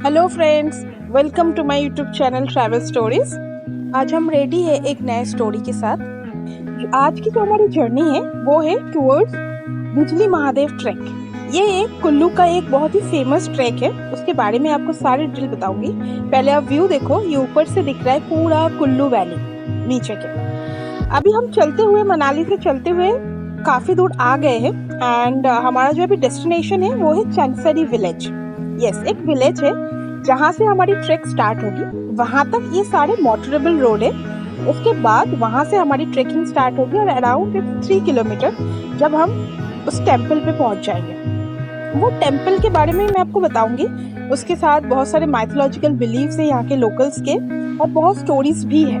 Hello friends, welcome to my YouTube channel travel stories. आज हम ready है एक नए स्टोरी के साथ। आज की जो हमारी जर्नी है वो है टूवर्ड्स बिजली महादेव ट्रैक। ये एक कुल्लू का एक बहुत ही फेमस ट्रैक है, उसके बारे में आपको सारी डिटेल बताऊंगी। पहले आप व्यू देखो, ये ऊपर से दिख रहा है पूरा कुल्लू वैली नीचे के। अभी हम चलते हुए मनाली से चलते हुए काफी दूर आ गए हैं एंड हमारा जो अभी डेस्टिनेशन है वो है चंसरी विलेज। यस, एक विलेज है जहाँ से हमारी ट्रैक स्टार्ट होगी। वहाँ तक ये सारे मोटरेबल रोड है। उसके बाद वहाँ से हमारी ट्रैकिंग स्टार्ट होगी और अराउंड 3 किलोमीटर जब हम उस टेम्पल पे पहुँच जाएंगे। वो टेम्पल के बारे में मैं आपको बताऊंगी। उसके साथ बहुत सारे माइथोलॉजिकल बिलीव्स है यहाँ के लोकल्स के और बहुत स्टोरीज भी है।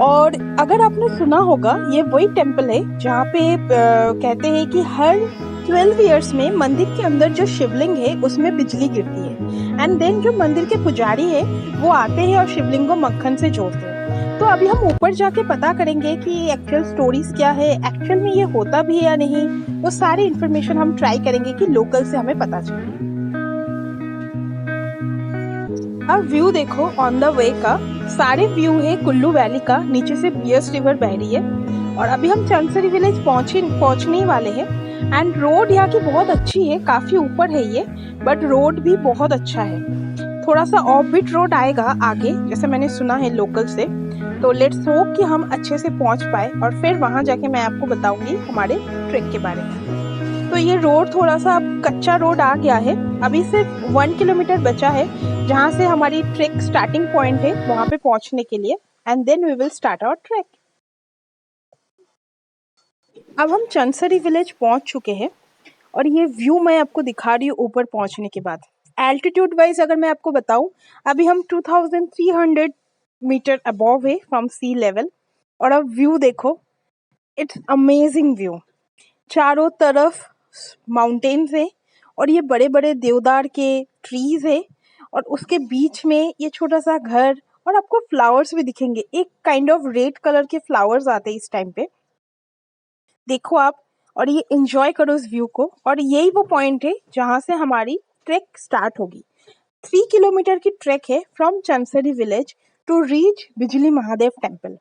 और अगर आपने सुना होगा, ये वही टेम्पल है जहाँ पे कहते हैं कि हर 12 इयर्स में मंदिर के अंदर जो शिवलिंग है उसमें बिजली गिरती है एंड देन जो मंदिर के पुजारी है वो आते हैं और शिवलिंग को मक्खन से जोड़ते हैं। तो अभी हम ऊपर जाके पता करेंगे कि एक्चुअल स्टोरीज क्या है, एक्चुअल में ये होता भी है या नहीं। वो सारी इन्फॉर्मेशन हम ट्राई करेंगे कि लोकल से हमें पता चले। अब व्यू देखो ऑन द वे का, सारे व्यू है कुल्लू वैली का। नीचे से बियर्स रिवर बह रही है और अभी हम चंसरी विलेज पहुंचने वाले हैं। एंड रोड यहाँ की बहुत अच्छी है, काफी ऊपर है ये, बट रोड भी बहुत अच्छा है। थोड़ा सा ऑफ बीट रोड आएगा आगे, जैसे मैंने सुना है लोकल से। तो लेट्स होप कि हम अच्छे से पहुंच पाए और फिर वहां जाके मैं आपको बताऊंगी हमारे ट्रेक के बारे में। तो ये रोड थोड़ा सा अब कच्चा रोड आ गया है। अभी सिर्फ 1 किलोमीटर बचा है जहाँ से हमारी ट्रेक स्टार्टिंग पॉइंट है वहां पे पहुंचने के लिए। And then we will start our trek. अब हम चंसरी विलेज पहुंच चुके हैं और ये व्यू मैं आपको दिखा रही हूँ ऊपर पहुंचने के बाद। एल्टीट्यूड वाइज अगर मैं आपको बताऊं, अभी हम 2300 मीटर अबव है फ्रॉम सी लेवल। और अब व्यू देखो, इट्स अमेजिंग व्यू। चारों तरफ माउंटेन्स है और ये बड़े बड़े देवदार के ट्रीज है और उसके बीच में ये छोटा सा घर। और आपको फ्लावर्स भी दिखेंगे, एक काइंड ऑफ रेड कलर के फ्लावर्स आते हैं इस टाइम पे, देखो आप। और ये एंजॉय करो इस व्यू को। और यही वो पॉइंट है जहाँ से हमारी ट्रैक स्टार्ट होगी। 3 किलोमीटर की ट्रैक है फ्रॉम चंसरी विलेज टू रीच बिजली महादेव टेम्पल।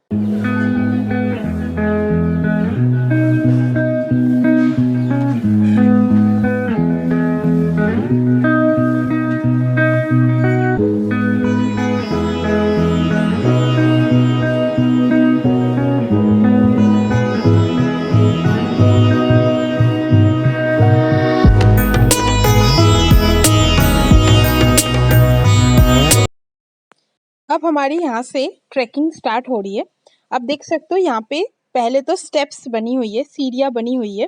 अब हमारी यहाँ से ट्रैकिंग स्टार्ट हो रही है। अब देख सकते हो यहाँ पे पहले तो स्टेप्स बनी हुई है, सीढ़ियाँ बनी हुई है।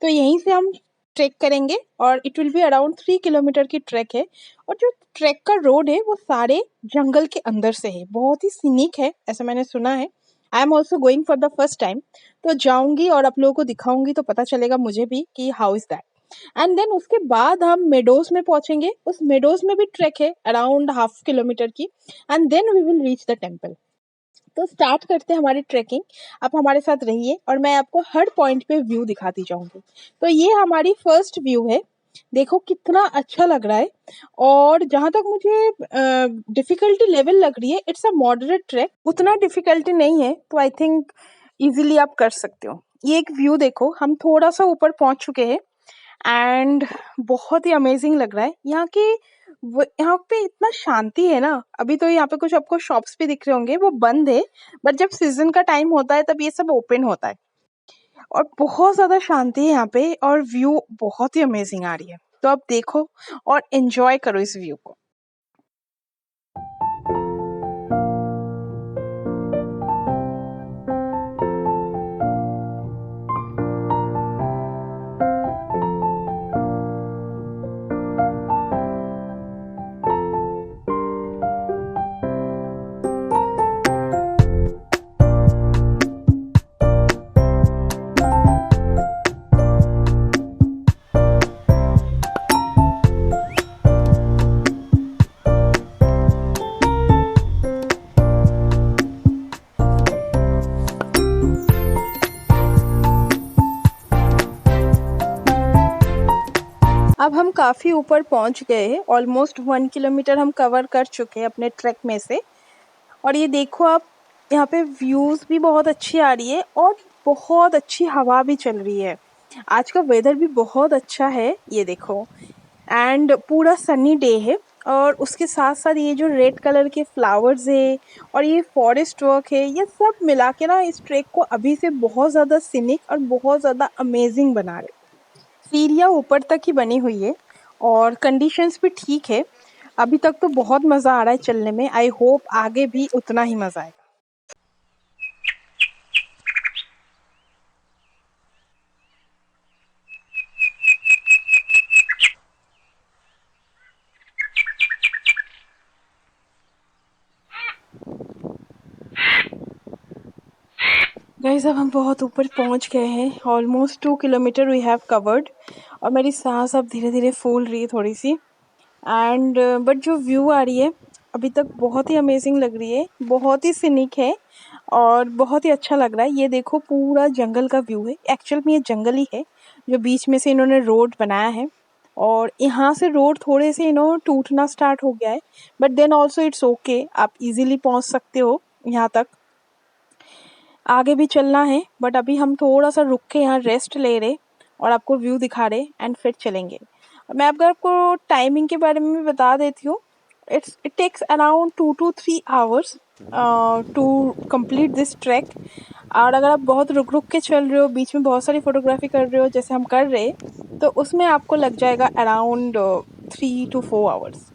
तो यहीं से हम ट्रैक करेंगे और it will be around 3 kilometre की ट्रैक है। और जो ट्रैक का रोड है वो सारे जंगल के अंदर से है, बहुत ही सीनिक है ऐसा मैंने सुना है। I am also going for the first time, तो जाऊंगी और आप लोगों को दिखाऊंगी तो पता चलेगा मुझे भी कि how is that. And then उसके बाद हम मेडोज में पहुंचेंगे। उस मेडोज में भी ट्रैक है अराउंड हाफ किलोमीटर की। And then we will reach the temple. तो स्टार्ट करते हैं हमारी ट्रैकिंग। आप हमारे साथ रहिए और मैं आपको हर पॉइंट पे व्यू दिखाती जाऊंगी। तो ये हमारी फर्स्ट व्यू है, देखो कितना अच्छा लग रहा है। और जहां तक मुझे डिफिकल्टी लेवल लग रही है, इट्स अ मॉडरेट ट्रैक, उतना डिफिकल्टी नहीं है। तो आई थिंक इजीली आप कर सकते हो। ये एक व्यू देखो, हम थोड़ा सा ऊपर पहुंच चुके हैं एंड बहुत ही अमेजिंग लग रहा है। यहाँ पे इतना शांति है ना। अभी तो यहाँ पे कुछ आपको शॉप्स भी दिख रहे होंगे, वो बंद है, बट जब सीजन का टाइम होता है तब ये सब ओपन होता है। और बहुत ज्यादा शांति है यहाँ पे और व्यू बहुत ही अमेजिंग आ रही है। तो आप देखो और एंजॉय करो इस व्यू को। अब हम काफ़ी ऊपर पहुंच गए हैं। ऑलमोस्ट 1 किलोमीटर हम कवर कर चुके हैं अपने ट्रैक में से। और ये देखो आप, यहाँ पे व्यूज़ भी बहुत अच्छी आ रही है और बहुत अच्छी हवा भी चल रही है। आज का वेदर भी बहुत अच्छा है, ये देखो। एंड पूरा सनी डे है और उसके साथ साथ ये जो रेड कलर के फ्लावर्स है और ये फॉरेस्ट वर्क है, ये सब मिला के ना इस ट्रैक को अभी से बहुत ज़्यादा सीनिक और बहुत ज़्यादा अमेजिंग बना रहे। सीढ़ियाँ ऊपर तक ही बनी हुई है और कंडीशंस भी ठीक है। अभी तक तो बहुत मज़ा आ रहा है चलने में। आई होप आगे भी उतना ही मज़ा आएगा। गाइस, अब हम बहुत ऊपर पहुंच गए हैं। Almost 2 kilometre we have covered और मेरी सांस अब धीरे धीरे फूल रही है थोड़ी सी। एंड बट जो व्यू आ रही है अभी तक बहुत ही अमेजिंग लग रही है, बहुत ही सीनिक है और बहुत ही अच्छा लग रहा है। ये देखो, पूरा जंगल का व्यू है। एक्चुअल में ये जंगल ही है जो बीच में से इन्होंने रोड बनाया है और यहाँ से रोड थोड़े से टूटना स्टार्ट हो गया है, but then also it's okay, आप इजीली पहुँच सकते हो यहाँ तक। आगे भी चलना है बट अभी हम थोड़ा सा रुक के यहाँ रेस्ट ले रहे और आपको व्यू दिखा रहे एंड फिर चलेंगे। मैं अगर आपको टाइमिंग के बारे में भी बता देती हूँ। It takes around 2 to 3 hours to complete this track. और अगर आप बहुत रुक रुक के चल रहे हो, बीच में बहुत सारी फोटोग्राफी कर रहे हो जैसे हम कर रहे, तो उसमें आपको लग जाएगा around 3 to 4 hours।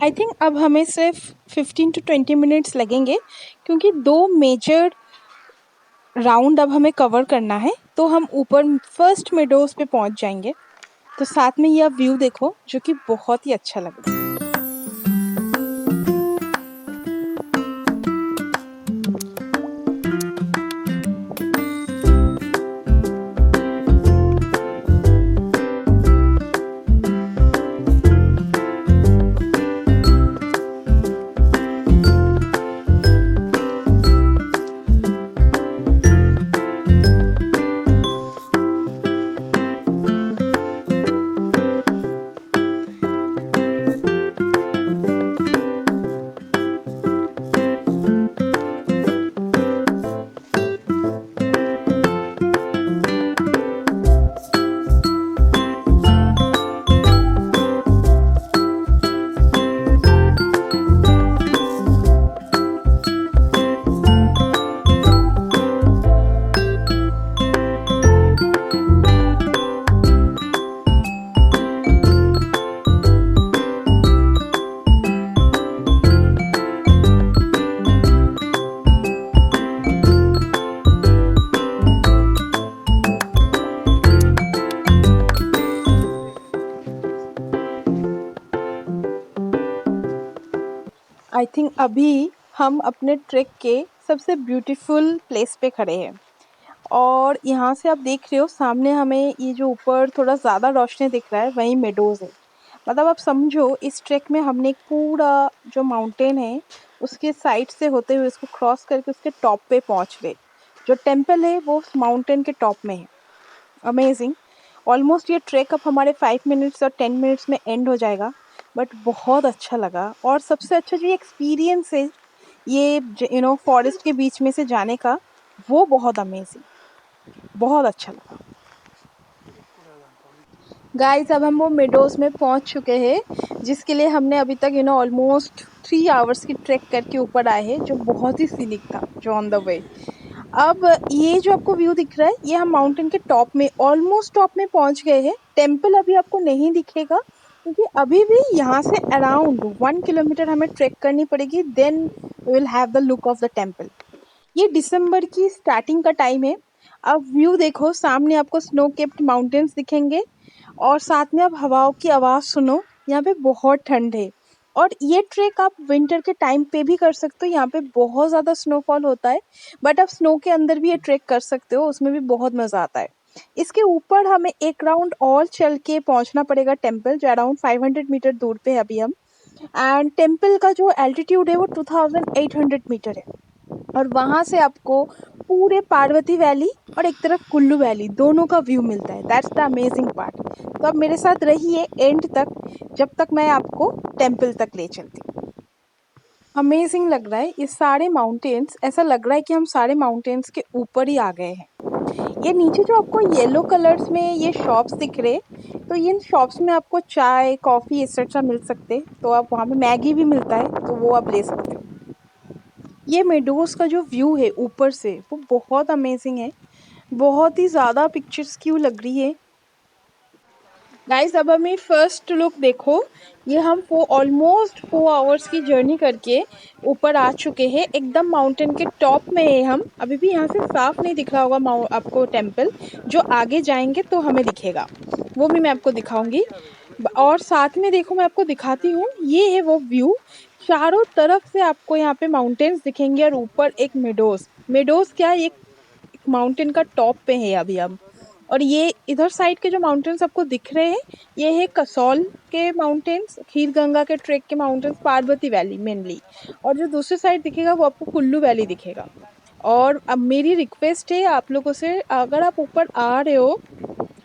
I think अब हमें सिर्फ 15 to 20 मिनट्स लगेंगे क्योंकि 2 मेजर राउंड अब हमें कवर करना है, तो हम ऊपर फर्स्ट मेडोज पे पहुंच जाएंगे। तो साथ में यह व्यू देखो जो कि बहुत ही अच्छा लग रहा है। आई थिंक अभी हम अपने ट्रैक के सबसे ब्यूटीफुल प्लेस पे खड़े हैं और यहाँ से आप देख रहे हो सामने हमें ये जो ऊपर थोड़ा ज़्यादा रोशनी दिख रहा है वही मेडोज़ है। मतलब आप समझो, इस ट्रैक में हमने एक पूरा जो माउंटेन है उसके साइड से होते हुए उसको क्रॉस करके उसके टॉप पे पहुँच गए। जो टेम्पल है वो उस माउंटेन के टॉप में है। अमेजिंग। ऑलमोस्ट ये ट्रैक अब हमारे 5 मिनट्स और 10 मिनट्स में एंड हो जाएगा, बट बहुत अच्छा लगा। और सबसे अच्छा जो ये एक्सपीरियंस है ये फॉरेस्ट के बीच में से जाने का, वो बहुत अमेजिंग, बहुत अच्छा लगा। गाइस, अब हम वो मेडोज़ में पहुंच चुके हैं जिसके लिए हमने अभी तक ऑलमोस्ट 3 आवर्स की ट्रैक करके ऊपर आए हैं, जो बहुत ही सीनिक था जो ऑन द वे। अब ये जो आपको व्यू दिख रहा है ये हम माउंटेन के टॉप में, ऑलमोस्ट टॉप में पहुंच गए हैं। टेम्पल अभी आपको नहीं दिखेगा क्योंकि अभी भी यहाँ से अराउंड 1 किलोमीटर हमें ट्रैक करनी पड़ेगी, then we will have the look of the temple. ये दिसंबर की स्टार्टिंग का टाइम है। अब व्यू देखो, सामने आपको स्नो केप्ड माउंटेन्स दिखेंगे और साथ में आप हवाओं की आवाज़ सुनो। यहाँ पे बहुत ठंड है और ये ट्रैक आप विंटर के टाइम पे भी कर सकते हो। यहाँ पे बहुत ज़्यादा स्नोफॉल होता है, बट आप स्नो के अंदर भी ये ट्रैक कर सकते हो, उसमें भी बहुत मज़ा आता है। इसके ऊपर हमें एक राउंड और चल के पहुँचना पड़ेगा टेम्पल, जो अराउंड 500 मीटर दूर पे है अभी हम। एंड टेम्पल का जो एल्टीट्यूड है वो 2800 मीटर है और वहाँ से आपको पूरे पार्वती वैली और एक तरफ कुल्लू वैली, दोनों का व्यू मिलता है। That's the amazing part. तो अब मेरे साथ रहिए एंड तक, जब तक मैं आपको टेम्पल तक ले चलती हूँ। अमेजिंग लग रहा है ये सारे माउंटेन्स, ऐसा लग रहा है कि हम सारे माउंटेन्स के ऊपर ही आ गए हैं। ये नीचे जो आपको येलो कलर्स में ये शॉप्स दिख रहे, तो इन शॉप्स में आपको चाय, कॉफ़ी एक्सेट्रा मिल सकते। तो आप वहाँ पे मैगी भी मिलता है, तो वो आप ले सकते हो। ये मेडोज़ का जो व्यू है ऊपर से, वो बहुत अमेजिंग है। बहुत ही ज़्यादा पिक्चर्स क्यों लग रही है। गाइस अब हमें फर्स्ट लुक देखो। ये हम ऑलमोस्ट 4 आवर्स की जर्नी करके ऊपर आ चुके हैं। एकदम माउंटेन के टॉप में है हम। अभी भी यहाँ से साफ नहीं दिख रहा होगा आपको टेम्पल, जो आगे जाएंगे तो हमें दिखेगा, वो भी मैं आपको दिखाऊंगी। और साथ में देखो मैं आपको दिखाती हूँ, ये है वो व्यू। चारों तरफ से आपको यहाँ पे माउंटेन्स दिखेंगे और ऊपर एक मेडोज क्या, एक माउंटेन का टॉप पे है अभी हम। और ये इधर साइड के जो माउंटेन्स आपको दिख रहे हैं, ये है कसौल के माउंटेन्स, खीर गंगा के ट्रेक के माउंटेन्स, पार्वती वैली मेनली। और जो दूसरी साइड दिखेगा वो आपको कुल्लू वैली दिखेगा। और अब मेरी रिक्वेस्ट है आप लोगों से, अगर आप ऊपर आ रहे हो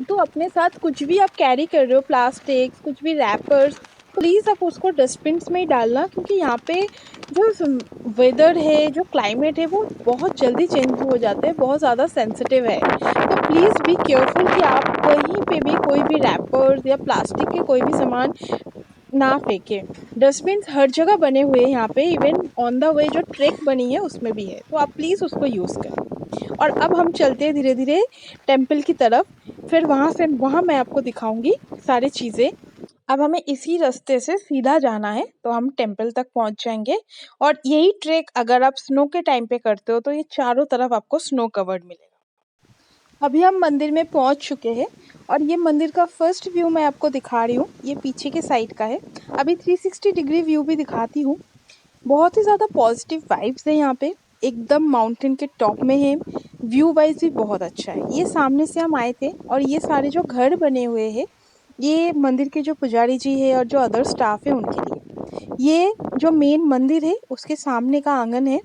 तो अपने साथ कुछ भी आप कैरी कर रहे हो, प्लास्टिक्स, कुछ भी रैपर्स, प्लीज़ आप उसको डस्टबिन्स में ही डालना, क्योंकि यहाँ पे जो वेदर है, जो क्लाइमेट है, वो बहुत जल्दी चेंज हो जाता है, बहुत ज़्यादा सेंसिटिव है। तो प्लीज़ बी केयरफुल कि आप कहीं पे भी कोई भी रैपर्स या प्लास्टिक के कोई भी सामान ना फेंके। डस्टबिन्स हर जगह बने हुए हैं यहाँ पे, इवन ऑन द वे जो ट्रैक बनी है उसमें भी है, तो आप प्लीज़ उसको यूज़ करें। और अब हम चलते हैं धीरे धीरे टेम्पल की तरफ, फिर वहाँ मैं आपको दिखाऊंगी सारी चीज़ें। अब हमें इसी रास्ते से सीधा जाना है, तो हम टेम्पल तक पहुँच जाएंगे। और यही ट्रैक अगर आप स्नो के टाइम पे करते हो तो ये चारों तरफ आपको स्नो कवर्ड मिलेगा। अभी हम मंदिर में पहुंच चुके हैं और ये मंदिर का फर्स्ट व्यू मैं आपको दिखा रही हूँ। ये पीछे के साइड का है। अभी 360 डिग्री व्यू भी दिखाती हूँ। बहुत ही ज़्यादा पॉजिटिव वाइब्स है यहाँ पे, एकदम माउंटेन के टॉप में है। व्यू वाइज भी बहुत अच्छा है। ये सामने से हम आए थे और ये सारे जो घर बने हुए हैं, ये मंदिर के जो पुजारी जी है और जो अदर स्टाफ है उनके लिए। ये जो मेन मंदिर है उसके सामने का आंगन है।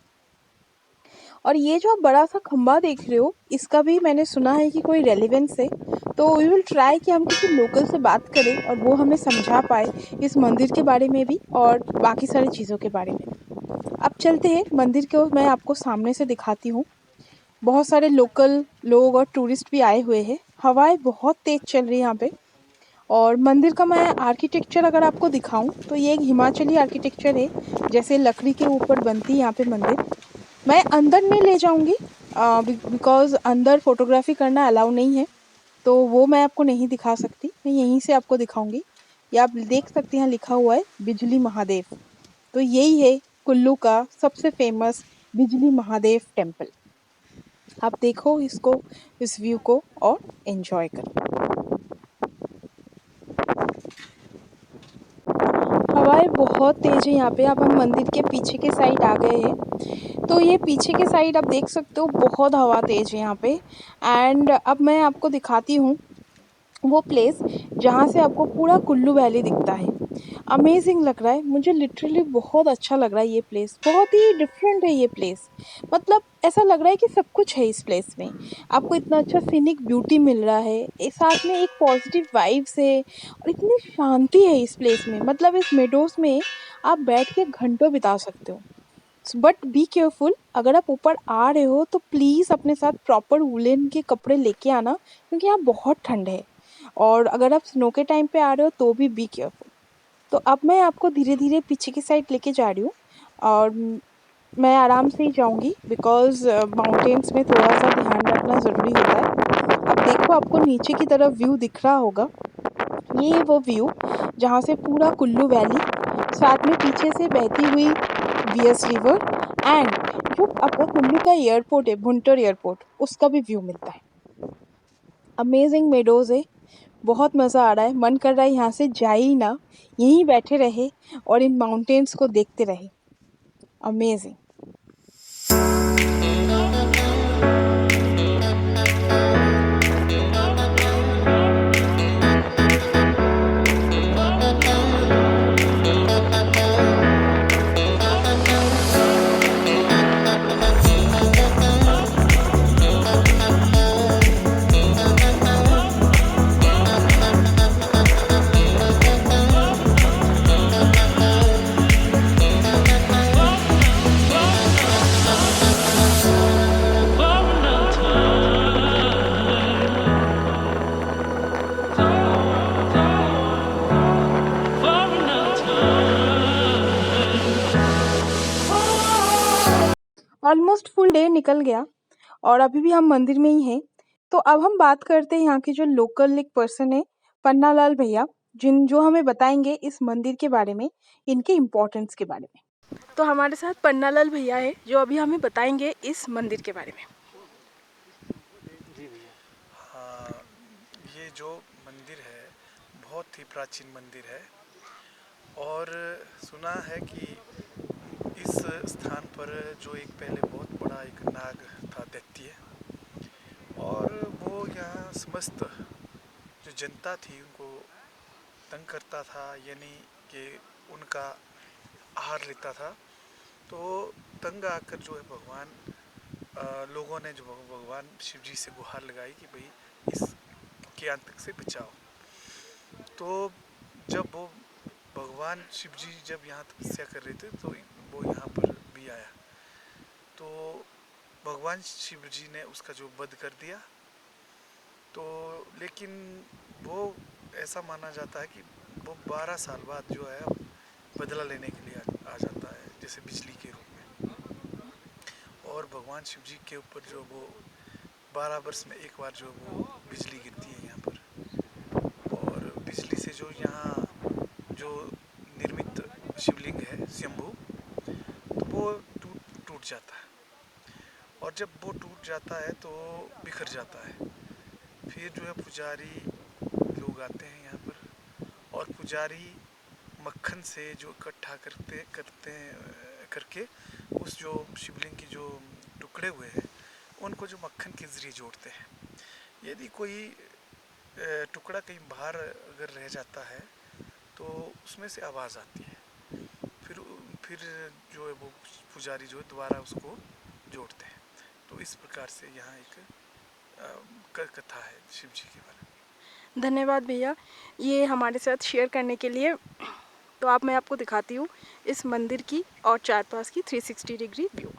और ये जो आप बड़ा सा खंबा देख रहे हो, इसका भी मैंने सुना है कि कोई रेलिवेंस है। तो वी विल ट्राई कि हम किसी लोकल से बात करें और वो हमें समझा पाए इस मंदिर के बारे में भी और बाकी सारी चीज़ों के बारे में। अब चलते हैं मंदिर को, मैं आपको सामने से दिखाती हूँ। बहुत सारे लोकल लोग और टूरिस्ट भी आए हुए हैं। हवाएं बहुत तेज़ चल रही है यहाँ पे। और मंदिर का मैं आर्किटेक्चर अगर आपको दिखाऊं तो ये एक हिमाचली आर्किटेक्चर है, जैसे लकड़ी के ऊपर बनती है यहाँ पे मंदिर। मैं अंदर नहीं ले जाऊंगी बिकॉज़ अंदर फोटोग्राफी करना अलाउ नहीं है, तो वो मैं आपको नहीं दिखा सकती। मैं यहीं से आपको दिखाऊंगी। ये आप देख सकते हैं लिखा हुआ है बिजली महादेव। तो यही है कुल्लू का सबसे फेमस बिजली महादेव टेम्पल। आप देखो इसको, इस व्यू को और एंजॉय करो। हवाएं बहुत तेज है यहाँ पे। अब हम मंदिर के पीछे के साइड आ गए हैं। तो ये पीछे के साइड आप देख सकते हो, बहुत हवा तेज है यहाँ पे। एंड अब मैं आपको दिखाती हूँ वो प्लेस जहाँ से आपको पूरा कुल्लू वैली दिखता है। अमेजिंग लग रहा है मुझे, लिटरली बहुत अच्छा लग रहा है ये प्लेस। बहुत ही डिफरेंट है ये प्लेस। मतलब ऐसा लग रहा है कि सब कुछ है इस प्लेस में। आपको इतना अच्छा सीनिक ब्यूटी मिल रहा है, एक साथ में एक पॉजिटिव वाइब्स है और इतनी शांति है इस प्लेस में। मतलब इस मेडोज में आप बैठ के घंटों बिता सकते हो। बट बी केयरफुल, अगर आप ऊपर आ रहे हो तो प्लीज़ अपने साथ प्रॉपर वुलन के कपड़े लेके आना, क्योंकि यहाँ बहुत ठंड है। और अगर आप स्नो के टाइम पे आ रहे हो तो भी बी केयरफुल। तो अब मैं आपको धीरे धीरे पीछे की साइड लेके जा रही हूँ। और मैं आराम से ही जाऊँगी बिकॉज़ माउंटेन्स में थोड़ा सा ध्यान रखना ज़रूरी होता है। अब देखो आपको नीचे की तरफ व्यू दिख रहा होगा। ये वो व्यू जहाँ से पूरा कुल्लू वैली, साथ में पीछे से बहती हुई वियस रिवर एंड जो आपका कुल्लू का एयरपोर्ट है, भुंटर एयरपोर्ट, उसका भी व्यू मिलता है। अमेजिंग मेडोज़ है, बहुत मज़ा आ रहा है। मन कर रहा है यहाँ से जाए ही ना, यहीं बैठे रहे और इन माउंटेन्स को देखते रहे। अमेजिंग। ऑलमोस्ट फुल डे निकल गया और अभी भी हम मंदिर में ही हैं। तो अब हम बात करते हैं यहाँ के जो लोकल एक पर्सन है, पन्नालाल भैया, जो हमें बताएंगे इस मंदिर के बारे में, इनके इम्पोर्टेंस के बारे में। तो हमारे साथ पन्नालाल भैया है जो अभी हमें बताएंगे इस मंदिर के बारे में। जी भैया। हाँ, ये जो मंदिर है बहुत ही प्राचीन मंदिर है और सुना है कि इस स्थान पर जो एक पहले बहुत बड़ा एक नाग था, दैत्य, और वो यहाँ समस्त जो जनता थी उनको तंग करता था, यानी कि उनका आहार लेता था। तो तंग आकर जो है लोगों ने जो भगवान शिव जी से गुहार लगाई कि भाई इसके आतंक से बचाओ। तो जब वो भगवान शिव जी जब यहाँ तपस्या कर रहे थे तो वो यहाँ पर भी आया, तो भगवान शिव जी ने उसका जो वध कर दिया। तो लेकिन वो ऐसा माना जाता है कि वो 12 साल बाद जो है बदला लेने के लिए आ जाता है, जैसे बिजली के रूप में। और भगवान शिव जी के ऊपर जो वो 12 वर्ष में एक बार जो वो बिजली गिरती है यहाँ पर, और बिजली से जो यहाँ जो निर्मित शिवलिंग है शंभू, तो वो टूट जाता है। और जब वो टूट जाता है तो बिखर जाता है। फिर जो है पुजारी लोग आते हैं यहाँ पर, और पुजारी मक्खन से जो इकट्ठा करके उस जो शिवलिंग की जो टुकड़े हुए हैं उनको जो मक्खन के जरिए जोड़ते हैं। यदि कोई टुकड़ा कहीं बाहर अगर रह जाता है तो उसमें से आवाज़ आती है, फिर जो है वो पुजारी जो है दोबारा उसको जोड़ते हैं। तो इस प्रकार से यहाँ एक कथा है शिव जी के बारे में। धन्यवाद भैया ये हमारे साथ शेयर करने के लिए। तो मैं आपको दिखाती हूँ इस मंदिर की और चारपास की 360 डिग्री व्यू।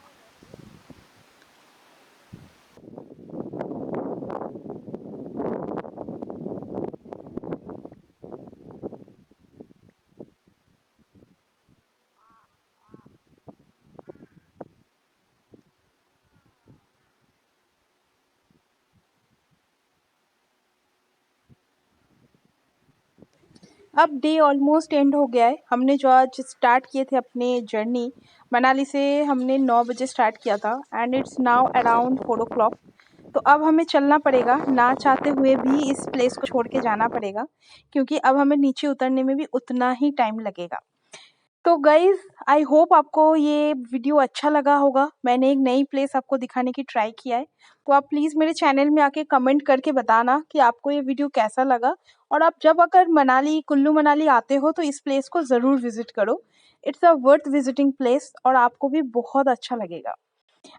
अब डे ऑलमोस्ट एंड हो गया है। हमने जो आज स्टार्ट किए थे अपने जर्नी, मनाली से हमने 9 बजे स्टार्ट किया था and it's now around 4 o'clock। तो अब हमें चलना पड़ेगा, ना चाहते हुए भी इस प्लेस को छोड़ के जाना पड़ेगा, क्योंकि अब हमें नीचे उतरने में भी उतना ही टाइम लगेगा। तो गाइज़, आई होप आपको ये वीडियो अच्छा लगा होगा। मैंने एक नई प्लेस आपको दिखाने की ट्राई किया है। तो आप प्लीज़ मेरे चैनल में आके कमेंट करके बताना कि आपको ये वीडियो कैसा लगा, और आप जब अगर मनाली, कुल्लू मनाली आते हो तो इस प्लेस को ज़रूर विज़िट करो। It's a worth visiting place और आपको भी बहुत अच्छा लगेगा।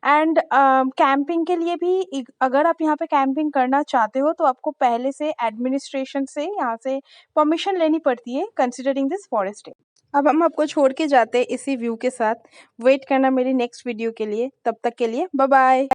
एंड कैंपिंग के लिए भी अगर आप यहाँ पे कैंपिंग करना चाहते हो तो आपको पहले से एडमिनिस्ट्रेशन से यहाँ से परमिशन लेनी पड़ती है, कंसिडरिंग दिस फॉरेस्ट। अब हम आपको छोड़ के जाते हैं इसी व्यू के साथ। वेट करना मेरी नेक्स्ट वीडियो के लिए। तब तक के लिए बाय बाय।